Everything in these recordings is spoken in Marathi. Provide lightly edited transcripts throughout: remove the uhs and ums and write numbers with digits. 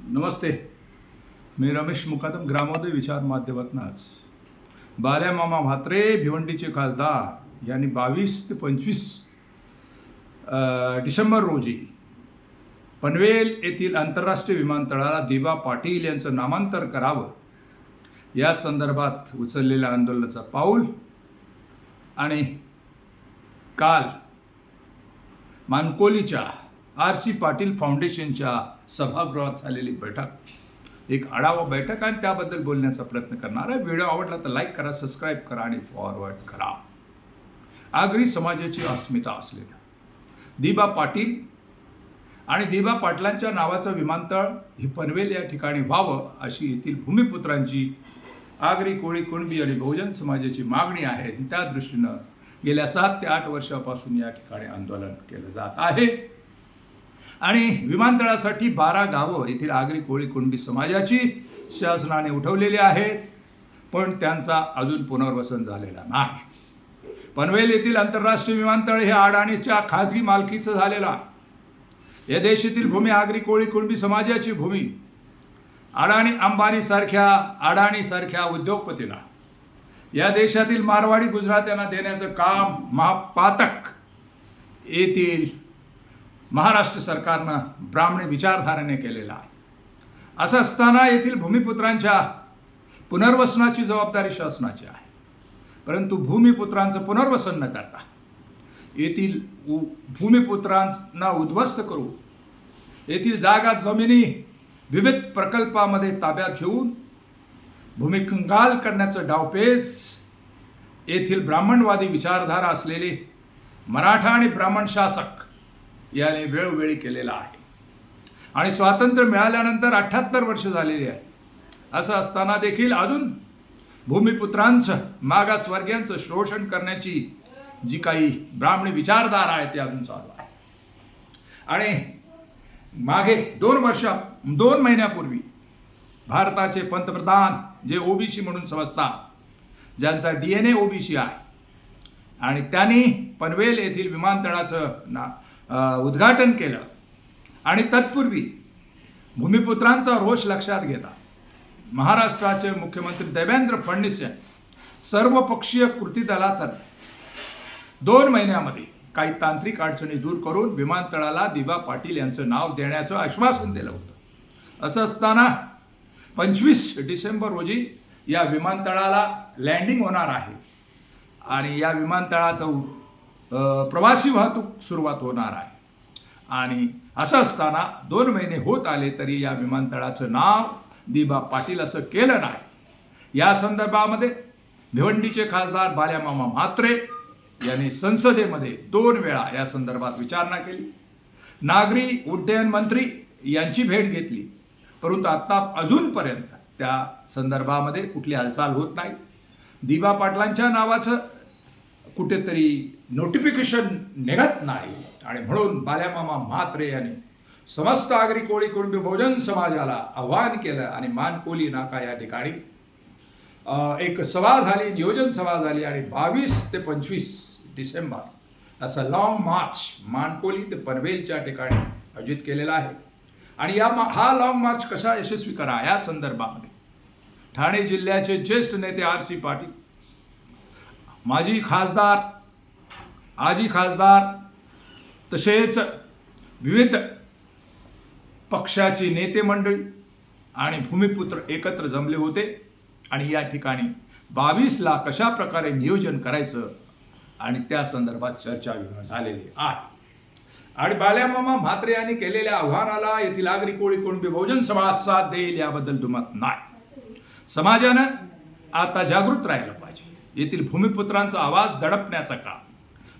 नमस्ते. मी रमेश मुकादम ग्रामोदय विचार माध्यमातून आज बाल्यामामा म्हात्रे भिवंडीचे खासदार यांनी 22 ते 25 डिसेंबर रोजी पनवेल येथील आंतरराष्ट्रीय विमानतळाला दिबा पाटील यांचं नामांतर करावं या संदर्भात उचललेल्या आंदोलनाचा पाऊल आणि काल मानकोलीच्या RC पाटील फाउंडेशनच्या सभागृहात झालेली बैठक एक आढावा बैठक आणि त्याबद्दल बोलण्याचा प्रयत्न करणार आहे. व्हिडिओ आवडला तर लाईक करा, सबस्क्राईब करा आणि फॉरवर्ड करा. आगरी समाजाची अस्मिता असलेलं दिबा पाटील आणि दिबा पाटलांच्या नावाचं विमानतळ हे पनवेल या ठिकाणी व्हावं अशी येथील भूमिपुत्रांची आगरी, कोळी, कुणबी आणि बहुजन समाजाची मागणी आहे. त्या दृष्टीनं गेल्या 7 ते 8 वर्षापासून या ठिकाणी आंदोलन केलं जात आहे आणि विमानतळासाठी 12 गावं येथील आगरी, कोळी, कुणबी समाजाची शासनाने उठवलेली आहेत, पण त्यांचा अजून पुनर्वसन झालेला नाही. पनवेल येथील आंतरराष्ट्रीय विमानतळ हे अडाणीच्या खाजगी मालकीचं झालेलं आहे. या देशातील भूमी आगरी, कोळी, कुणबी समाजाची भूमी अडाणी अंबानी सारख्या उद्योगपतींना, या देशातील मारवाडी गुजरात्यांना देण्याचं काम महापातक येथील महाराष्ट्र सरकारनं ब्राह्मणी विचारधारेने केलेला आहे. असं असताना येथील भूमिपुत्रांच्या पुनर्वसनाची जबाबदारी शासनाची आहे, परंतु भूमिपुत्रांचं पुनर्वसन न करता येथील भूमिपुत्रांना उद्ध्वस्त करू, येथील जागा जमिनी विविध प्रकल्पामध्ये ताब्यात घेऊन भूमिकंगाल करण्याचं डावपेच येथील ब्राह्मणवादी विचारधारा असलेले मराठा आणि ब्राह्मण शासक याने वेळोवेळी केलेला आहे. आणि स्वातंत्र्य मिळाल्यानंतर 78 वर्ष झालेली आहे. असं असताना देखील अजून भूमिपुत्रांचं, मागासवर्गीयांचं शोषण करण्याची जी काही ब्राह्मणी विचारधारा आहे ती अजून चालू आहे. आणि मागे 2 महिन्यापूर्वी भारताचे पंतप्रधान जे OBC म्हणून समजतात, ज्यांचा DNA OBC आहे, आणि त्यांनी पनवेल येथील विमानतळाचं उद्घाटन केलं. आणि तत्पूर्वी भूमिपुत्रांचा रोष लक्षात घेता महाराष्ट्राचे मुख्यमंत्री देवेंद्र फडणवीस यांनी सर्वपक्षीय कृती दलातर्फे 2 महिन्यामध्ये काही तांत्रिक अडचणी दूर करून विमानतळाला दिबा पाटील यांचं नाव देण्याचं आश्वासन दिलं होतं. असं असताना 25 डिसेंबर रोजी या विमानतळाला लँडिंग होणार आहे आणि या विमानतळाचं प्रवासी वाहतूक सुरुवात होणार आहे. आणि असं असताना 2 महिने होत आले तरी या विमानतळाचं नाव दिबा पाटील असं केलं नाही. या संदर्भामध्ये भिवंडीचे खासदार बाल्यामामा म्हात्रे यांनी संसदेमध्ये 2 वेळा या संदर्भात विचारणा केली. नागरी उड्डयन मंत्री यांची भेट घेतली, परंतु आता अजूनपर्यंत त्या संदर्भामध्ये कुठली हालचाल होत नाही. दिबा पाटलांच्या नावाचं कुठेतरी नोटिफिकेशन निघत नाही आणि म्हणून बाल्यामामा म्हात्रे यांनी समस्त आगरी, कोळी, कुणबी, बहुजन समाजाला आव्हान केलं आणि मानकोली नाका या ठिकाणी एक सभा झाली, नियोजन सभा झाली आणि 22 ते 25 डिसेंबर असं लॉंग मार्च मानकोली ते पनवेलच्या ठिकाणी आयोजित केलेला आहे. आणि हा लॉंग मार्च कसा यशस्वी करा या संदर्भामध्ये ठाणे जिल्ह्याचे ज्येष्ठ नेते RC पाटील, माजी खासदार, आजी खासदार, तसेच विविध पक्षाची नेते मंडळी आणि भूमिपुत्र एकत्र जमले होते आणि या ठिकाणी 22 ला कशा प्रकारे नियोजन करायचं आणि त्या संदर्भात चर्चा झालेली आहे. आणि बाल्यामामा म्हात्रे यांनी केलेल्या आव्हानाला येथील आगरी, कोळी, कुणबी, बहुजन समाज साथ देईल याबद्दल दुमत नाही. समाजानं आता जागृत राहायला पाहिजे. येथील भूमिपुत्रांचा आवाज दडपण्याचं काम,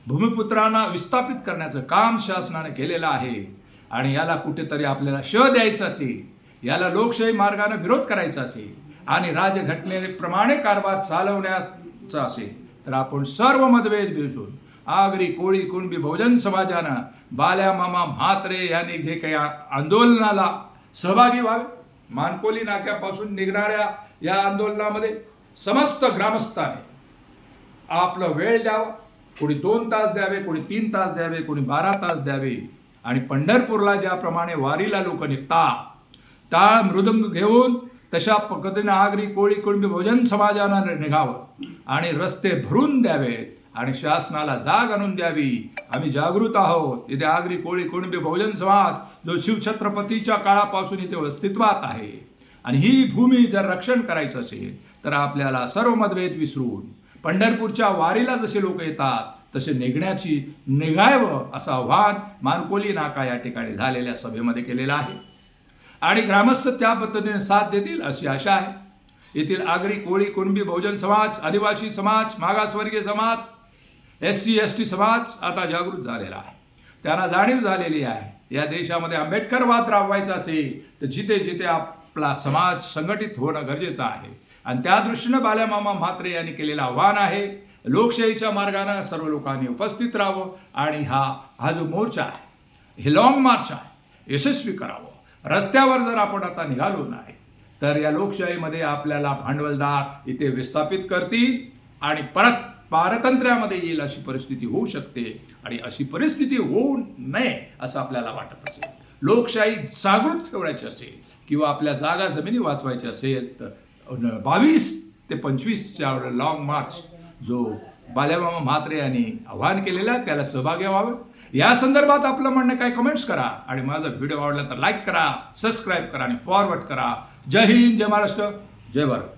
भूमिपुत्रांना विस्थापित करण्याचं काम शासनाने केलेलं आहे. आणि याला कुठेतरी आपल्याला द्यायचा असेल, याला लोकशाही मार्गाने विरोध करायचा असेल आणि राजघटनेप्रमाणे कारभार चालवण्याचा असेल तर आपण सर्व मतभेद विसरून आगरी, कोळी, कुणबी, बहुजन समाजानं बाल्यामामा म्हात्रे यांनी जे काही आंदोलनाला सहभागी व्हावे. मानकोली नाक्यापासून निघणाऱ्या या आंदोलनामध्ये समस्त ग्रामस्थांनी आपलं वेळ द्यावा. कोणी 2 तास द्यावे, कोणी 3 तास द्यावे, कोणी 12 तास द्यावे. आणि पंढरपूरला ज्याप्रमाणे वारीला लोक निघतात टाळ मृदंग घेऊन तशा पद्धतीने आगरी कोळी कुणबी बहुजन समाजानं निघावं आणि रस्ते भरून द्यावेत आणि शासनाला जाग आणून द्यावी. आम्ही जागृत आहोत. इथे आगरी कोळी कुणबी बहुजन समाज जो शिवछत्रपतीच्या काळापासून इथे अस्तित्वात आहे आणि ही भूमी जर रक्षण करायचं असेल तर आपल्याला सर्व मतभेद विसरून पंढरपूरच्या वारीला जसे लोक येतात तसे निघावं असं आव्हान मानकोली नाका या ठिकाणी झालेल्या सभेमध्ये केलेलं आहे आणि ग्रामस्थ त्या पद्धतीने साथ देतील अशी आशा आहे. येथील आगरी कोळी कुणबी बहुजन समाज, आदिवासी समाज, मागासवर्गीय समाज, SC ST समाज आता जागृत झालेला आहे. त्यांना जाणीव झालेली आहे या देशामध्ये आंबेडकरवाद राबवायचा असेल तर जिथे जिथे आपला समाज संघटित होणं गरजेचं आहे आणि त्या दृष्टीनं बाल्यामामा म्हात्रे यांनी केलेलं आव्हान आहे. लोकशाहीच्या मार्गाने सर्व लोकांनी उपस्थित राहावं आणि हा जो मोर्चा आहे, हे लॉंग मार्च आहे, यशस्वी करावं. रस्त्यावर जर आपण आता निघालो नाही तर या लोकशाहीमध्ये आपल्याला भांडवलदार इथे विस्थापित करतील आणि परत पारतंत्र्यामध्ये येईल अशी परिस्थिती होऊ शकते आणि अशी परिस्थिती होऊ नये असं आपल्याला वाटत असेल. लोकशाही जागृत ठेवायची असेल किंवा आपल्या जागा जमिनी वाचवायची असेल तर 22 ते 25च्या लॉंग मार्च जो बाल्यामामा म्हात्रे यांनी आवाहन केलेलं आहे त्याला सहभागी व्हावं. या संदर्भात आपलं म्हणणं काय कमेंट्स करा आणि माझा व्हिडिओ आवडला तर लाईक करा, सबस्क्राईब करा आणि फॉरवर्ड करा. जय हिंद, जय महाराष्ट्र, जय भारत.